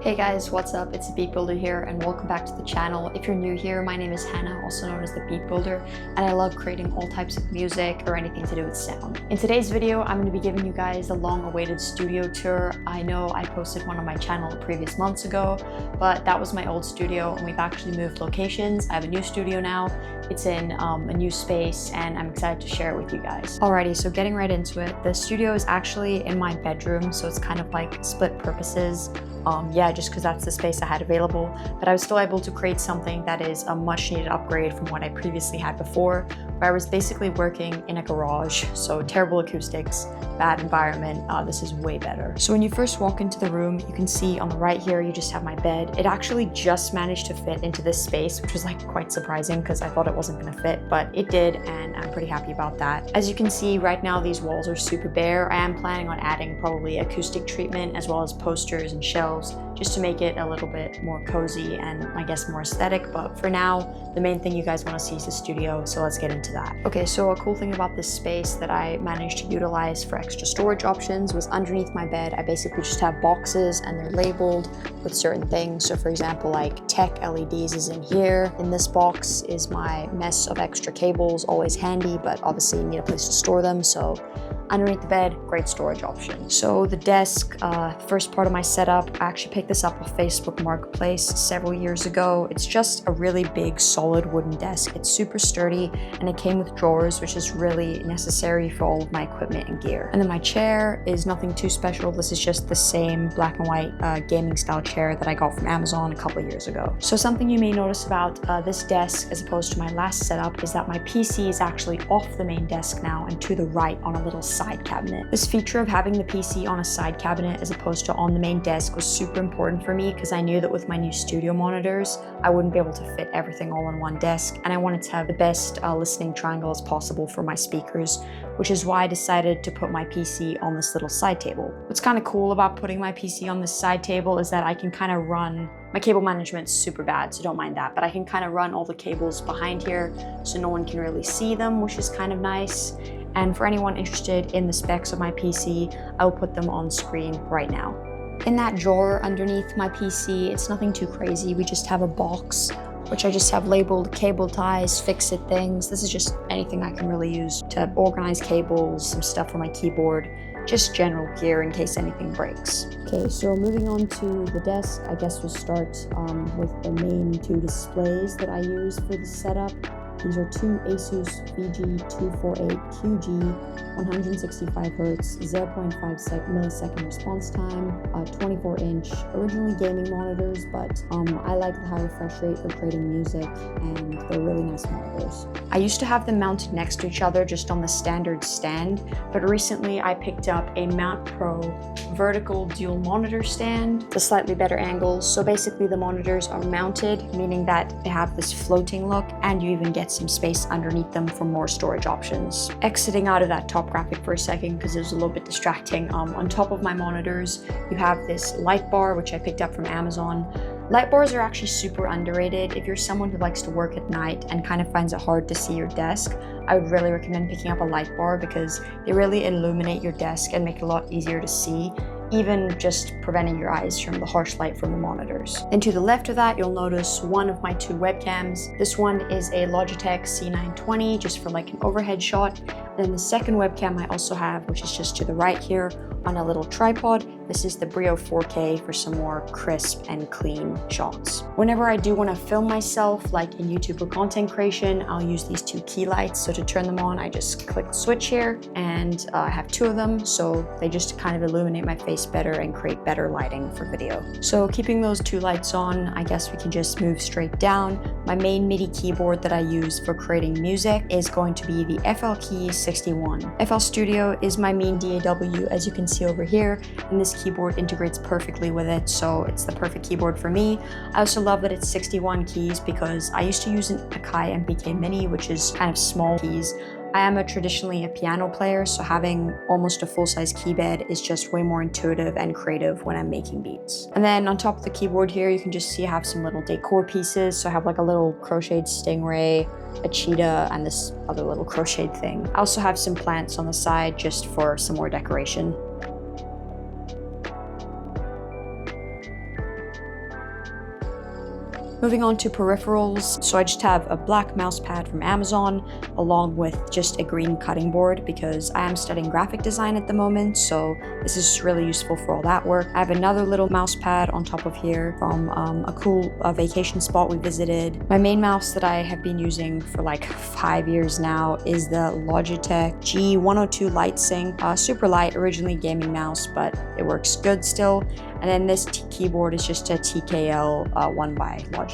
Hey guys, what's up? It's TheBeatBuilder here and welcome back to the channel. If you're new here, my name is Hannah, also known as TheBeatBuilder, and I love creating all types of music or anything to do with sound. In today's video, I'm going to be giving you guys a long-awaited studio tour. I know I posted one on my channel previous months ago, but that was my old studio and we've actually moved locations. I have a new studio now. It's in a new space and I'm excited to share it with you guys. Alrighty, so getting right into it. The studio is actually in my bedroom, so it's kind of like split purposes. Just because that's the space I had available, but I was still able to create something that is a much needed upgrade from what I previously had before, where I was basically working in a garage, so terrible acoustics, bad environment. This is way better. So when you first walk into the room, you can see on the right here, you just have my bed. It actually just managed to fit into this space, which was like quite surprising because I thought it wasn't gonna fit, but it did, and I'm pretty happy about that. As you can see right now, these walls are super bare. I am planning on adding probably acoustic treatment as well as posters and shelves, just to make it a little bit more cozy and I guess more aesthetic. But for now, the main thing you guys want to see is the studio, so let's get into that. Okay, so a cool thing about this space that I managed to utilize for extra storage options was underneath my bed, I basically just have boxes and they're labeled with certain things. So for example, like tech LEDs is in here. In this box is my mess of extra cables, always handy, but obviously you need a place to store them. So underneath the bed, great storage option. So the desk, first part of my setup, I actually picked this up off Facebook Marketplace several years ago. It's just a really big, solid wooden desk. It's super sturdy and it came with drawers, which is really necessary for all of my equipment and gear. And then my chair is nothing too special. This is just the same black and white gaming style chair that I got from Amazon a couple of years ago. So something you may notice about this desk as opposed to my last setup is that my PC is actually off the main desk now and to the right on a little side cabinet. This feature of having the PC on a side cabinet as opposed to on the main desk was super important for me because I knew that with my new studio monitors, I wouldn't be able to fit everything all on one desk, and I wanted to have the best listening triangle as possible for my speakers, which is why I decided to put my PC on this little side table. What's kind of cool about putting my PC on this side table is that I can kind of run, my cable management's super bad, so don't mind that, but I can kind of run all the cables behind here so no one can really see them, which is kind of nice. And for anyone interested in the specs of my PC, I will put them on screen right now. In that drawer underneath my PC, it's nothing too crazy. We just have a box, which I just have labeled cable ties, fix-it things. This is just anything I can really use to organize cables, some stuff for my keyboard, just general gear in case anything breaks. Okay, so moving on to the desk, I guess we'll start with the main two displays that I use for the setup. These are two Asus VG248QG, 165Hz, 0.5 millisecond response time, 24-inch, originally gaming monitors, but I like the high refresh rate for creating music, and they're really nice monitors. I used to have them mounted next to each other just on the standard stand, but recently I picked up a Mount Pro vertical dual monitor stand, the slightly better angles. So basically the monitors are mounted, meaning that they have this floating look, and you even get some space underneath them for more storage options. Exiting out of that top graphic for a second because it was a little bit distracting. On top of my monitors, you have this light bar, which I picked up from Amazon. Light bars are actually super underrated. If you're someone who likes to work at night and kind of finds it hard to see your desk, I would really recommend picking up a light bar because they really illuminate your desk and make it a lot easier to see, even just preventing your eyes from the harsh light from the monitors. And to the left of that, you'll notice one of my two webcams. This one is a Logitech C920, just for like an overhead shot. And then the second webcam I also have, which is just to the right here on a little tripod. This is the Brio 4K for some more crisp and clean shots. Whenever I do want to film myself, like in YouTube or content creation, I'll use these two key lights. So to turn them on, I just click the switch here, and I have two of them, so they just kind of illuminate my face better and create better lighting for video. So keeping those two lights on, I guess we can just move straight down. My main MIDI keyboard that I use for creating music is going to be the FL Key 61. FL Studio is my main DAW, as you can see over here, and this keyboard integrates perfectly with it, so it's the perfect keyboard for me. I also love that it's 61 keys because I used to use an Akai MPK Mini, which is kind of small keys. I am traditionally a piano player, so having almost a full-size key bed is just way more intuitive and creative when I'm making beats. And then on top of the keyboard here, you can just see I have some little decor pieces. So I have like a little crocheted stingray, a cheetah, and this other little crocheted thing. I also have some plants on the side just for some more decoration. Moving on to peripherals, so I just have a black mouse pad from Amazon along with just a green cutting board because I am studying graphic design at the moment, so this is really useful for all that work. I have another little mouse pad on top of here from a cool vacation spot we visited. My main mouse that I have been using for like 5 years now is the Logitech G102 LightSync, super light, originally gaming mouse, but it works good still. And then this keyboard is just a TKL one by Logitech.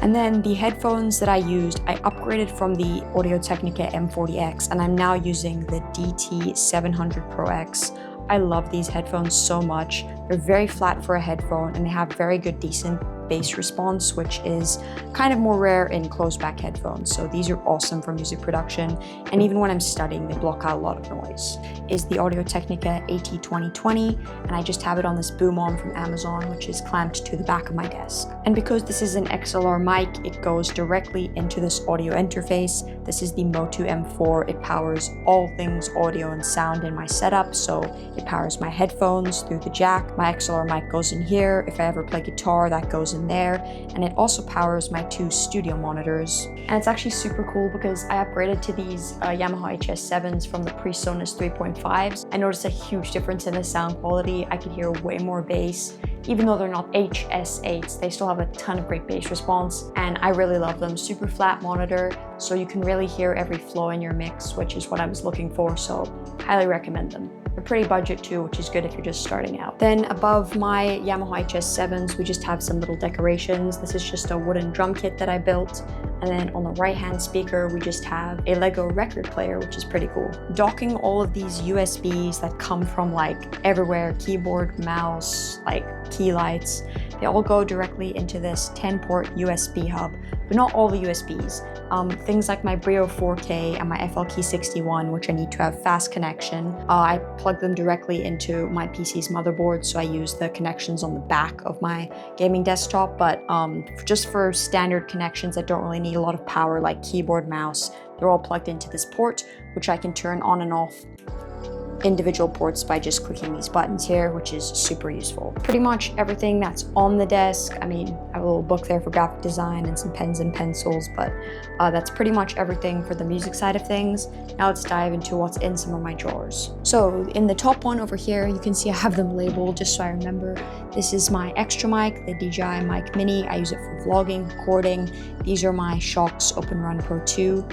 And then the headphones that I used, I upgraded from the Audio-Technica M40X, and I'm now using the DT700 Pro X. I love these headphones so much. They're very flat for a headphone, and they have very good, decent bass response, which is kind of more rare in closed back headphones. So these are awesome for music production, and even when I'm studying, they block out a lot of noise. Is the Audio-Technica AT2020, and I just have it on this boom arm from Amazon, which is clamped to the back of my desk. And because this is an XLR mic, it goes directly into this audio interface. This is the Motu M4. It powers all things audio and sound in my setup, so it powers my headphones through the jack. My XLR mic goes in here. If I ever play guitar, that goes in there, and it also powers my 2 studio monitors. And it's actually super cool because I upgraded to these Yamaha HS7s from the PreSonus 3.5s. I noticed a huge difference in the sound quality. I could hear way more bass. Even though they're not HS8s, they still have a ton of great bass response, and I really love them. Super flat monitor, so you can really hear every flow in your mix, which is what I was looking for, so highly recommend them. They're pretty budget too, which is good if you're just starting out. Then above my Yamaha HS7s, we just have some little decorations. This is just a wooden drum kit that I built. And then on the right-hand speaker, we just have a Lego record player, which is pretty cool. Docking all of these USBs that come from like everywhere, keyboard, mouse, like key lights, they all go directly into this 10-port USB hub, but not all the USBs. Things like my Brio 4K and my FL-Key61, which I need to have fast connection, I plug them directly into my PC's motherboard, so I use the connections on the back of my gaming desktop, but just for standard connections that don't really need a lot of power, like keyboard, mouse, they're all plugged into this port, which I can turn on and off individual ports by just clicking these buttons here, which is super useful. Pretty much everything that's on the desk. I mean, I have a little book there for graphic design and some pens and pencils, but that's pretty much everything for the music side of things. Now let's dive into what's in some of my drawers. So in the top one over here, you can see I have them labeled just so I remember. This is my extra mic, the DJI Mic Mini. I use it for vlogging, recording. These are my Shocks Open Run Pro 2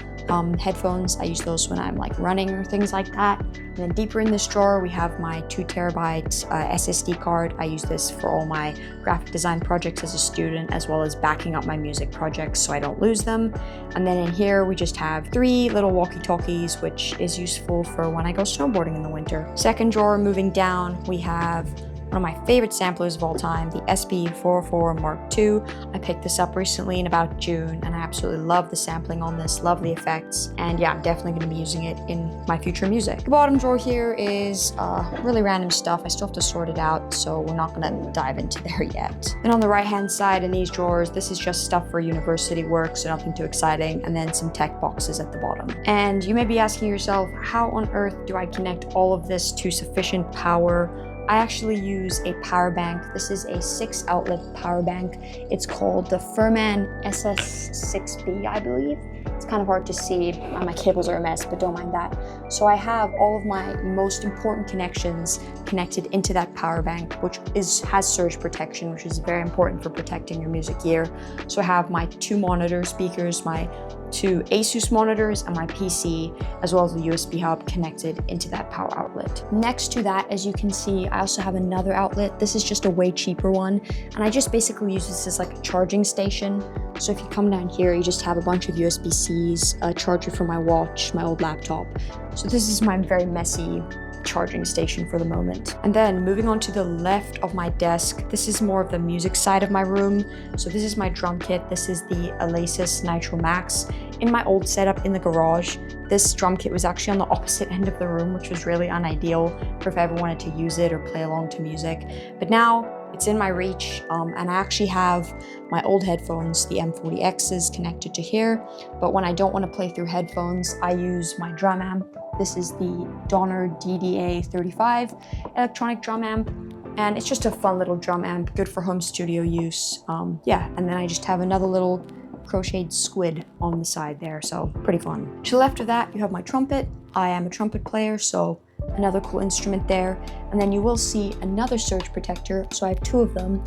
headphones. I use those when I'm like running or things like that. And then deeper in this drawer, we have my 2 terabyte SSD card. I use this for all my graphic design projects as a student, as well as backing up my music projects so I don't lose them. And then in here, we just have 3 little walkie-talkies, which is useful for when I go snowboarding in the winter. Second drawer, moving down, we have one of my favorite samplers of all time, the SB404 Mark II. I picked this up recently in about June, and I absolutely love the sampling on this, love the effects, and yeah, I'm definitely going to be using it in my future music. The bottom drawer here is really random stuff. I still have to sort it out, so we're not going to dive into there yet. And on the right-hand side in these drawers, this is just stuff for university work, so nothing too exciting, and then some tech boxes at the bottom. And you may be asking yourself, how on earth do I connect all of this to sufficient power? I actually use a power bank. This is a 6-outlet power bank. It's called the Furman SS6B, I believe. It's kind of hard to see. My cables are a mess, but don't mind that. So I have all of my most important connections connected into that power bank, which has surge protection, which is very important for protecting your music gear. So I have my 2 monitor speakers, my 2 Asus monitors, and my PC, as well as the USB hub connected into that power outlet. Next to that, as you can see, I also have another outlet. This is just a way cheaper one, and I just basically use this as like a charging station. So if you come down here, you just have a bunch of USB-Cs, a charger for my watch, my old laptop. So this is my very messy charging station for the moment. And then moving on to the left of my desk, this is more of the music side of my room. So this is my drum kit. This is the Alesis Nitro Max. In my old setup in the garage, this drum kit was actually on the opposite end of the room, which was really unideal for if I ever wanted to use it or play along to music. But now it's in my reach, and I actually have my old headphones, the M40Xs, connected to here. But when I don't want to play through headphones, I use my drum amp. This is the Donner DDA35 electronic drum amp. And it's just a fun little drum amp, good for home studio use. Yeah, and then I just have another little crocheted squid on the side there, so pretty fun. To the left of that, you have my trumpet. I am a trumpet player, so another cool instrument there. And then you will see another surge protector, so I have two of them.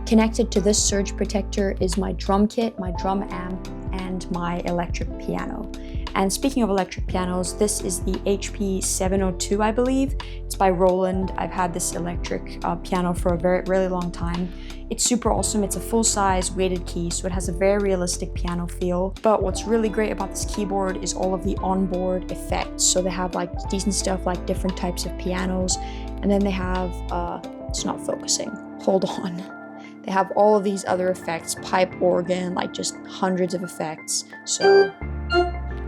Connected to this surge protector is my drum kit, my drum amp, and my electric piano. And speaking of electric pianos, this is the HP 702, I believe. It's by Roland. I've had this electric piano for a really long time. It's super awesome. It's a full-size weighted key, so it has a very realistic piano feel. But what's really great about this keyboard is all of the onboard effects. So they have like decent stuff like different types of pianos, and then they have, it's not focusing, hold on. They have all of these other effects, pipe organ, like just hundreds of effects. So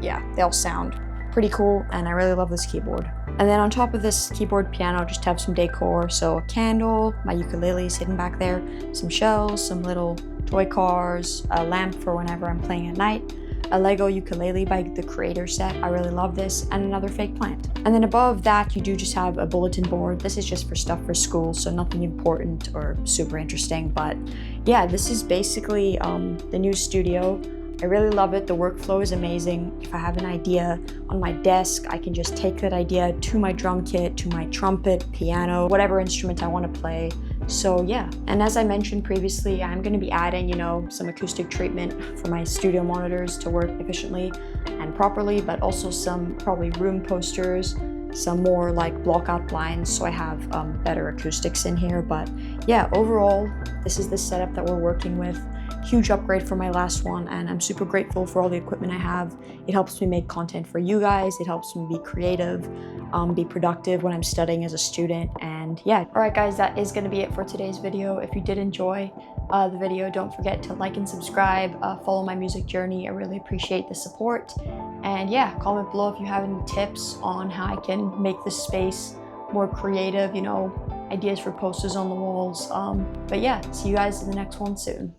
yeah, they all sound pretty cool, and I really love this keyboard. And then on top of this keyboard piano, just have some decor. So a candle, my ukulele is hidden back there, some shells, some little toy cars, a lamp for whenever I'm playing at night, a Lego ukulele by the Creator set, I really love this, and another fake plant. And then above that, you do just have a bulletin board. This is just for stuff for school, so nothing important or super interesting, but yeah, this is basically the new studio. I really love it. The workflow is amazing. If I have an idea on my desk, I can just take that idea to my drum kit, to my trumpet, piano, whatever instrument I want to play. So yeah, and as I mentioned previously, I'm going to be adding, you know, some acoustic treatment for my studio monitors to work efficiently and properly, but also some probably room posters, some more like block out blinds, so I have better acoustics in here. But yeah, overall, this is the setup that we're working with. Huge upgrade from my last one, and I'm super grateful for all the equipment I have. It helps me make content for you guys. It helps me be creative, be productive when I'm studying as a student, and yeah. All right, guys, that is going to be it for today's video. If you did enjoy the video, don't forget to like and subscribe, follow my music journey. I really appreciate the support. And yeah, comment below if you have any tips on how I can make this space more creative, you know, ideas for posters on the walls. But yeah, see you guys in the next one soon.